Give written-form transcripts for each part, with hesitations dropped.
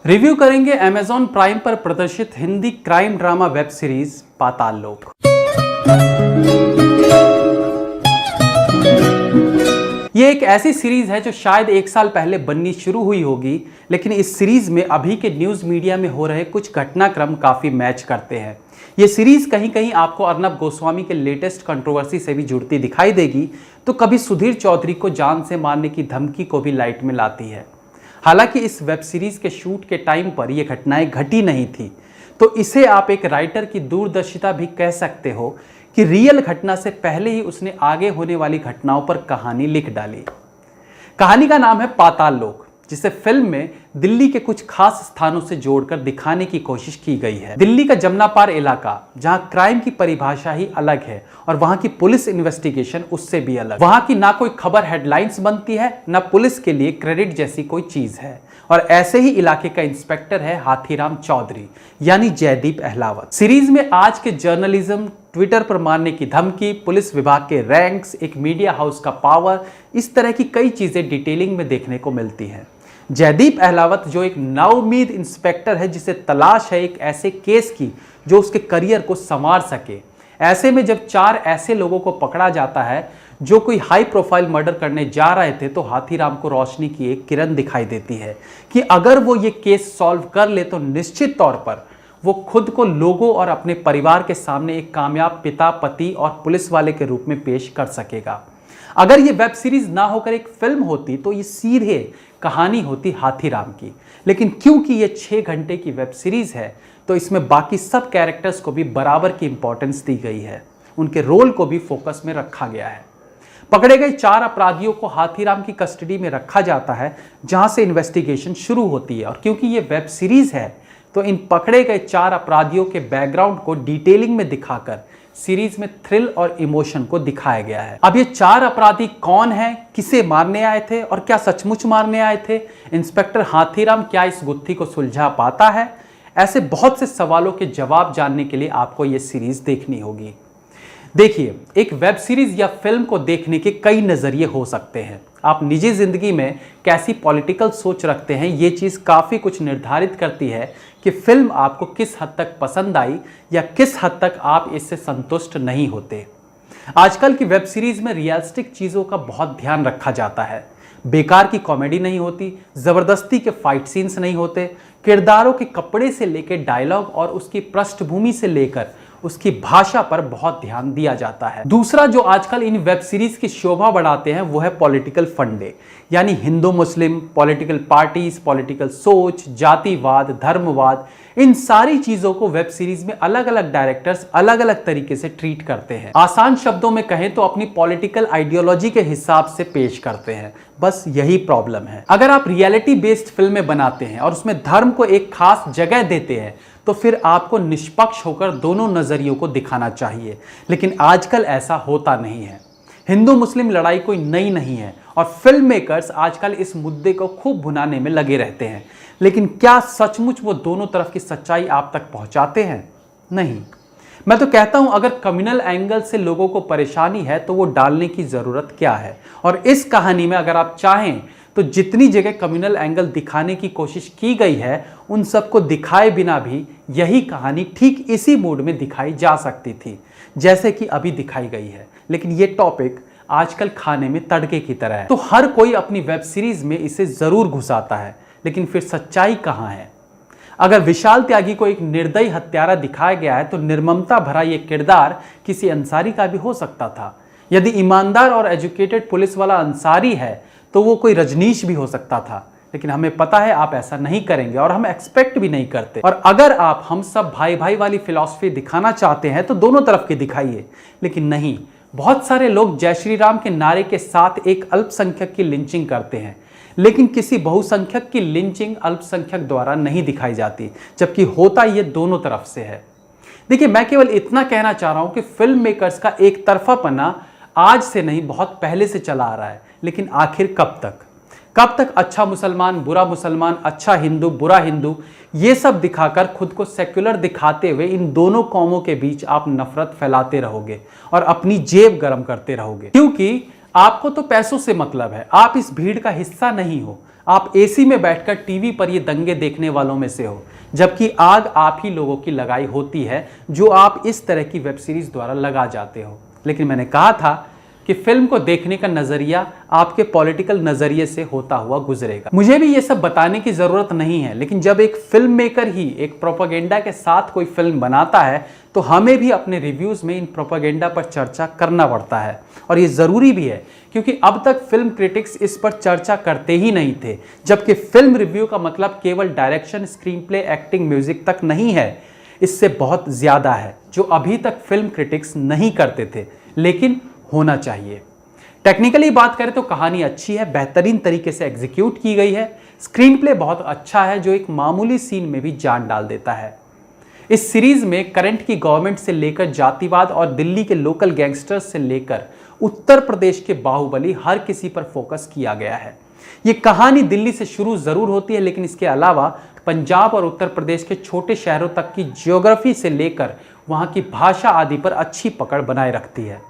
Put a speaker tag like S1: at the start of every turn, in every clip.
S1: Review करेंगे Amazon prime पर प्रदर्शित Hindi crime drama web series Patal Lok. ये एक ऐसी सीरीज है जो शायद एक साल पहले बननी शुरू हुई होगी, लेकिन इस सीरीज में अभी के न्यूज मीडिया में हो रहे कुछ घटनाक्रम काफी मैच करते हैं। ये सीरीज कहीं कहीं आपको अर्नब गोस्वामी के लेटेस्ट कंट्रोवर्सी से भी जुड़ती दिखाई देगी, तो कभी सुधीर चौधरी को जान से मारने की धमकी को भी लाइट में लाती है। हालांकि इस वेब सीरीज के शूट के टाइम पर यह घटनाएं घटी नहीं थी, तो इसे आप एक राइटर की दूरदर्शिता भी कह सकते हो कि रियल घटना से पहले ही उसने आगे होने वाली घटनाओं पर कहानी लिख डाली। कहानी का नाम है पाताल लोक, जिसे फिल्म में दिल्ली के कुछ खास स्थानों से जोड़कर दिखाने की कोशिश की गई है। दिल्ली का जमना पार इलाका, जहां क्राइम की परिभाषा ही अलग है और वहां की पुलिस इन्वेस्टिगेशन उससे भी अलग। वहां की ना कोई खबर हेडलाइंस बनती है, ना पुलिस के लिए क्रेडिट जैसी कोई चीज है। और ऐसे ही इलाके का इंस्पेक्टर है हाथीराम चौधरी, यानी जयदीप अहलावत। सीरीज में आज के जर्नलिज्म, ट्विटर पर मारने की धमकी, पुलिस विभाग के रैंक्स, एक मीडिया हाउस का पावर, इस तरह की कई चीजें डिटेलिंग में देखने को मिलती हैं। जयदीप अहलावत जो एक नाउमीद इंस्पेक्टर है, जिसे तलाश है एक ऐसे केस की जो उसके करियर को संवार सके। ऐसे में जब 4 ऐसे लोगों को पकड़ा जाता है जो कोई हाई प्रोफाइल मर्डर करने जा रहे थे, तो हाथीराम को रोशनी की एक किरण दिखाई देती है कि अगर वो ये केस सॉल्व कर ले तो निश्चित तौर पर वो खुद को लोगों और अपने परिवार के सामने एक कामयाब पिता, पति और पुलिस वाले के रूप में पेश कर सकेगा। अगर ये वेब सीरीज ना होकर एक फिल्म होती तो ये सीधे कहानी होती हाथीराम की, लेकिन क्योंकि ये 6 घंटे की वेब सीरीज है तो इसमें बाकी सब कैरेक्टर्स को भी बराबर की इंपॉर्टेंस दी गई है, उनके रोल को भी फोकस में रखा गया है। पकड़े गए 4 अपराधियों को हाथीराम की कस्टडी में रखा जाता है, जहां से इन्वेस्टिगेशन शुरू होती है। और क्योंकि ये वेब सीरीज है तो इन पकड़े गए 4 अपराधियों के बैकग्राउंड को डिटेलिंग में दिखाकर सीरीज में थ्रिल और इमोशन को दिखाया गया है। अब ये 4 अपराधी कौन हैं, किसे मारने आए थे और क्या सचमुच मारने आए थे? इंस्पेक्टर हाथीराम क्या इस गुत्थी को सुलझा पाता है? ऐसे बहुत से सवालों के जवाब जानने के लिए आपको ये सीरीज देखनी होगी। देखिए, एक वेब सीरीज या फिल्म को देखने के कई नजरिए हो सकते हैं। आप निजी जिंदगी में कैसी पॉलिटिकल सोच रखते हैं, ये चीज काफी कुछ निर्धारित करती है कि फिल्म आपको किस हद तक पसंद आई या किस हद तक आप इससे संतुष्ट नहीं होते। आजकल की वेब सीरीज में रियलिस्टिक चीजों का बहुत ध्यान रखा जाता है। बेकार की कॉमेडी नहीं होती, जबरदस्ती के फाइट सीन्स नहीं होते, किरदारों के कपड़े से लेकर डायलॉग और उसकी पृष्ठभूमि से लेकर उसकी भाषा पर बहुत ध्यान दिया जाता है। दूसरा जो आजकल इन वेब सीरीज की शोभा बढ़ाते हैं वो है पॉलिटिकल फंडे, यानी हिंदू मुस्लिम, पॉलिटिकल पार्टीज, पॉलिटिकल सोच, जातिवाद, धर्मवाद, इन सारी चीजों को वेब सीरीज में अलग अलग डायरेक्टर्स अलग अलग तरीके से ट्रीट करते हैं। आसान शब्दों में कहें तो अपनी पॉलिटिकल आइडियोलॉजी के हिसाब से पेश करते हैं। बस यही प्रॉब्लम है। अगर आप रियलिटी बेस्ड फिल्में बनाते हैं और उसमें धर्म को एक खास जगह देते हैं तो फिर आपको निष्पक्ष होकर दोनों नजरियों को दिखाना चाहिए, लेकिन आजकल ऐसा होता नहीं है। हिंदू मुस्लिम लड़ाई कोई नई नहीं है और फिल्म मेकर्स आजकल इस मुद्दे को खूब भुनाने में लगे रहते हैं, लेकिन क्या सचमुच वो दोनों तरफ की सच्चाई आप तक पहुंचाते हैं? नहीं। मैं तो कहता हूं अगर कम्युनल एंगल से लोगों को परेशानी है तो वो डालने की जरूरत क्या है। और इस कहानी में अगर आप चाहें तो जितनी जगह कम्युनल एंगल दिखाने की कोशिश की गई है, उन सबको दिखाए बिना भी यही कहानी ठीक इसी मूड में दिखाई जा सकती थी जैसे कि अभी दिखाई गई है। लेकिन ये टॉपिक आजकल खाने में तड़के की तरह है, तो हर कोई अपनी वेब सीरीज में इसे जरूर घुसाता है, लेकिन फिर सच्चाई कहां है? अगर विशाल त्यागी को एक निर्दयी हत्यारा दिखाया गया है तो निर्ममता भरा यह किरदार किसी अंसारी का भी हो सकता था। यदि ईमानदार और एजुकेटेड पुलिस वाला अंसारी है तो वो कोई रजनीश भी हो सकता था, लेकिन हमें पता है आप ऐसा नहीं करेंगे और हम एक्सपेक्ट भी नहीं करते। और अगर आप हम सब भाई भाई वाली फिलॉसफी दिखाना चाहते हैं तो दोनों तरफ की दिखाइए, लेकिन नहीं। बहुत सारे लोग जय श्री राम के नारे के साथ एक अल्पसंख्यक की लिंचिंग करते हैं, लेकिन किसी बहुसंख्यक की लिंचिंग अल्पसंख्यक द्वारा नहीं दिखाई जाती, जबकि होता ये दोनों तरफ से है। देखिए, मैं केवल इतना कहना चाह रहा हूं कि फिल्म मेकर्स का एक तरफापना आज से नहीं बहुत पहले से चला आ रहा है, लेकिन आखिर कब तक? कब तक अच्छा मुसलमान, बुरा मुसलमान, अच्छा हिंदू, बुरा हिंदू, ये सब दिखाकर खुद को सेक्युलर दिखाते हुए इन दोनों कौमों के बीच आप नफरत फैलाते रहोगे और अपनी जेब गर्म करते रहोगे? क्योंकि आपको तो पैसों से मतलब है, आप इस भीड़ का हिस्सा नहीं हो। आप एसी में बैठकर टीवी पर ये दंगे देखने वालों में से हो, जबकि आग आप ही लोगों की लगाई होती है जो आप इस तरह की वेब सीरीज द्वारा लगा जाते हो। लेकिन मैंने कहा था कि फिल्म को देखने का नजरिया आपके पॉलिटिकल नजरिए से होता हुआ गुजरेगा। मुझे भी ये सब बताने की जरूरत नहीं है, लेकिन जब एक फिल्म मेकर ही एक प्रोपेगेंडा के साथ कोई फिल्म बनाता है तो हमें भी अपने रिव्यूज में इन प्रोपेगेंडा पर चर्चा करना पड़ता है। और ये जरूरी भी है क्योंकि अब तक फिल्म क्रिटिक्स इस पर चर्चा करते ही नहीं थे, जबकि फिल्म रिव्यू का मतलब केवल direction, screen play, acting, music तक नहीं है। इससे बहुत ज्यादा है जो अभी तक फिल्म क्रिटिक्स नहीं करते थे, लेकिन होना चाहिए। टेक्निकली बात करें तो कहानी अच्छी है, बेहतरीन तरीके से एग्जीक्यूट की गई है। स्क्रीन प्ले बहुत अच्छा है जो एक मामूली सीन में भी जान डाल देता है। इस सीरीज में करंट की गवर्नमेंट से लेकर जातिवाद और दिल्ली के लोकल गैंगस्टर्स से लेकर उत्तर प्रदेश के बाहुबली, हर किसी पर फोकस किया गया है। ये कहानी दिल्ली से शुरू जरूर होती है, लेकिन इसके अलावा पंजाब और उत्तर प्रदेश के छोटे शहरों तक की ज्योग्राफी से लेकर वहां की भाषा आदि पर अच्छी पकड़ बनाए रखती है।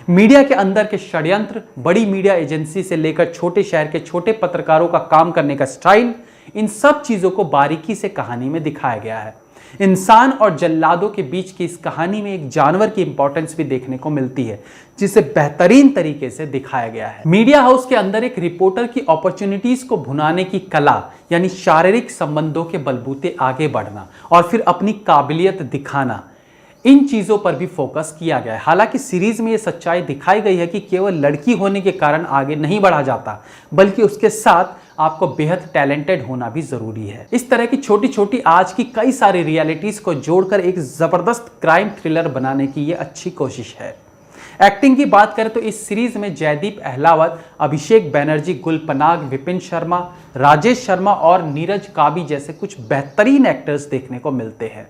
S1: मीडिया के अंदर के षड्यंत्र, बड़ी मीडिया एजेंसी से लेकर छोटे शहर के छोटे पत्रकारों का काम करने का स्टाइल, इन सब चीजों को बारीकी से कहानी में दिखाया गया है। इंसान और जल्लादों के बीच की इस कहानी में एक जानवर की इंपॉर्टेंस भी देखने को मिलती है, जिसे बेहतरीन तरीके से दिखाया गया है। मीडिया हाउस के अंदर एक रिपोर्टर की अपॉर्चुनिटीज को भुनाने की कला, यानी शारीरिक संबंधों के बलबूते आगे बढ़ना और फिर अपनी काबिलियत दिखाना, इन चीजों पर भी फोकस किया गया है। हालांकि सीरीज में यह सच्चाई दिखाई गई है कि केवल लड़की होने के कारण आगे नहीं बढ़ा जाता, बल्कि उसके साथ आपको बेहद टैलेंटेड होना भी जरूरी है। इस तरह की छोटी छोटी आज की कई सारी रियलिटीज को जोड़कर एक जबरदस्त क्राइम थ्रिलर बनाने की यह अच्छी कोशिश है। एक्टिंग की बात करें तो इस सीरीज में जयदीप अहलावत, अभिषेक बैनर्जी, गुल पनाग, विपिन शर्मा, राजेश शर्मा और नीरज काबी जैसे कुछ बेहतरीन एक्टर्स देखने को मिलते हैं।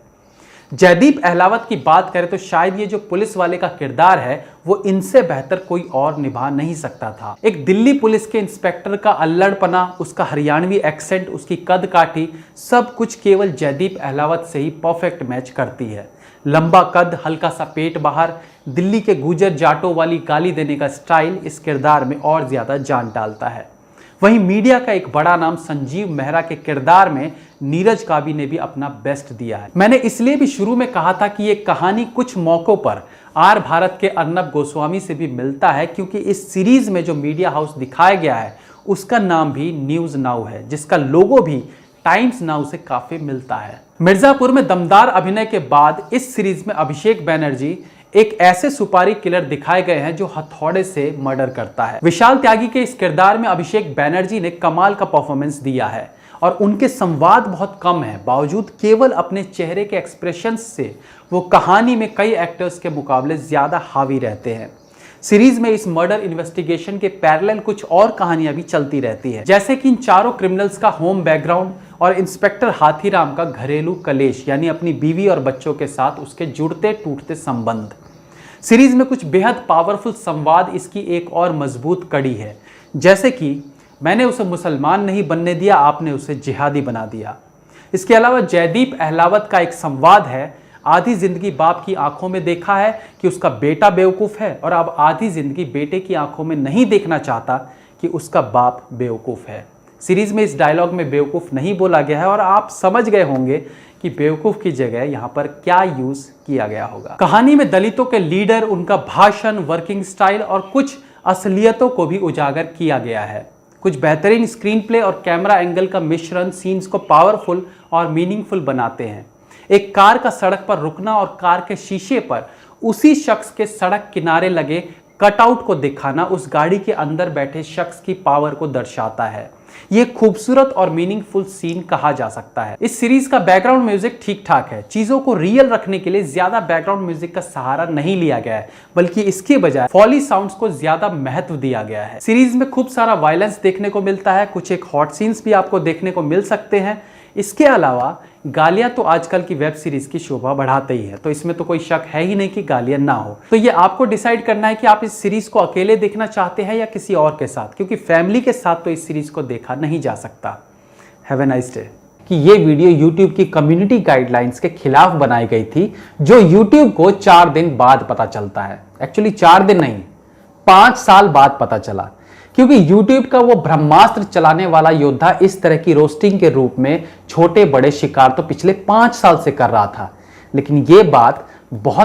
S1: जयदीप अहलावत की बात करें तो शायद ये जो पुलिस वाले का किरदार है वो इनसे बेहतर कोई और निभा नहीं सकता था। एक दिल्ली पुलिस के इंस्पेक्टर का अल्लड़पना, उसका हरियाणवी एक्सेंट, उसकी कद काठी, सब कुछ केवल जयदीप अहलावत से ही परफेक्ट मैच करती है। लंबा कद, हल्का सा पेट बाहर, दिल्ली के गुजर जाटों वाली गाली देने का स्टाइल इस किरदार में और ज्यादा जान डालता है। वहीं मीडिया का एक बड़ा नाम संजीव मेहरा के किरदार में नीरज काबी ने भी अपना बेस्ट दिया है। मैंने इसलिए भी शुरू में कहा था कि ये कहानी कुछ मौकों पर आर भारत के अर्नब गोस्वामी से भी मिलता है, क्योंकि इस सीरीज में जो मीडिया हाउस दिखाया गया है उसका नाम भी न्यूज नाउ है, जिसका लोगो भी टाइम्स नाउ से काफी मिलता है। मिर्जापुर में दमदार अभिनय के बाद इस सीरीज में अभिषेक बैनर्जी एक ऐसे सुपारी किलर दिखाए गए हैं जो हथौड़े से मर्डर करता है। विशाल त्यागी के इस किरदार में अभिषेक बैनर्जी ने कमाल का परफॉर्मेंस दिया है और उनके संवाद बहुत कम है, बावजूद केवल अपने चेहरे के एक्सप्रेशंस से वो कहानी में कई एक्टर्स के मुकाबले ज्यादा हावी रहते हैं। सीरीज में इस मर्डर इन्वेस्टिगेशन के पैरेलल कुछ और कहानियां भी चलती रहती है, जैसे कि इन चारों क्रिमिनल्स का होम बैकग्राउंड और इंस्पेक्टर हाथीराम का घरेलू कलेश, यानी अपनी बीवी और बच्चों के साथ उसके जुड़ते टूटते संबंध। सीरीज में कुछ बेहद पावरफुल संवाद इसकी एक और मजबूत कड़ी है, जैसे कि मैंने उसे मुसलमान नहीं बनने दिया, आपने उसे जिहादी बना दिया। इसके अलावा जयदीप अहलावत का एक संवाद है, आधी जिंदगी बाप की आंखों में देखा है कि उसका बेटा बेवकूफ है और अब आधी जिंदगी बेटे की आंखों में नहीं देखना चाहता कि उसका बाप बेवकूफ है। सीरीज में इस डायलॉग में बेवकूफ नहीं बोला गया है और आप समझ गए होंगे कि बेवकूफ की जगह यहां पर क्या यूज किया गया होगा। कहानी में दलितों के लीडर, उनका भाषण, वर्किंग स्टाइल और कुछ असलियतों को भी उजागर किया गया है। कुछ बेहतरीन स्क्रीन प्ले और कैमरा एंगल का मिश्रण सीन्स को पावरफुल और मीनिंगफुल बनाते हैं। एक कार का सड़क पर रुकना और कार के शीशे पर उसी शख्स के सड़क किनारे लगे कटआउट को दिखाना उस गाड़ी के अंदर बैठे शख्स की पावर को दर्शाता है। यह खूबसूरत और मीनिंगफुल सीन कहा जा सकता है। इस सीरीज का बैकग्राउंड म्यूजिक ठीक ठाक है। चीजों को रियल रखने के लिए ज्यादा बैकग्राउंड म्यूजिक का सहारा नहीं लिया गया है, बल्कि इसके बजाय फॉली साउंड्स को ज्यादा महत्व दिया गया है। सीरीज में खूब सारा वायलेंस देखने को मिलता है, कुछ एक हॉट सीन्स भी आपको देखने को मिल सकते हैं। इसके अलावा गालियां तो आजकल की वेब सीरीज की शोभा बढ़ाते ही है, तो इसमें तो कोई शक है ही नहीं कि गालियां ना हो। तो ये आपको डिसाइड करना है कि आप इस सीरीज को अकेले देखना चाहते हैं या किसी और के साथ, क्योंकि फैमिली के साथ तो इस सीरीज को देखा नहीं जा सकता। Have a nice day. कि ये वीडियो YouTube की कम्युनिटी गाइडलाइंस के खिलाफ बनाई गई थी, जो YouTube को 4 दिन बाद पता चलता है। एक्चुअली 4 दिन नहीं, 5 साल बाद पता चला। क्योंकि YouTube का वो ब्रह्मास्त्र चलाने वाला योद्धा इस तरह की रोस्टिंग के रूप में छोटे बड़े शिकार तो पिछले 5 साल से कर रहा था, लेकिन ये बात बहुत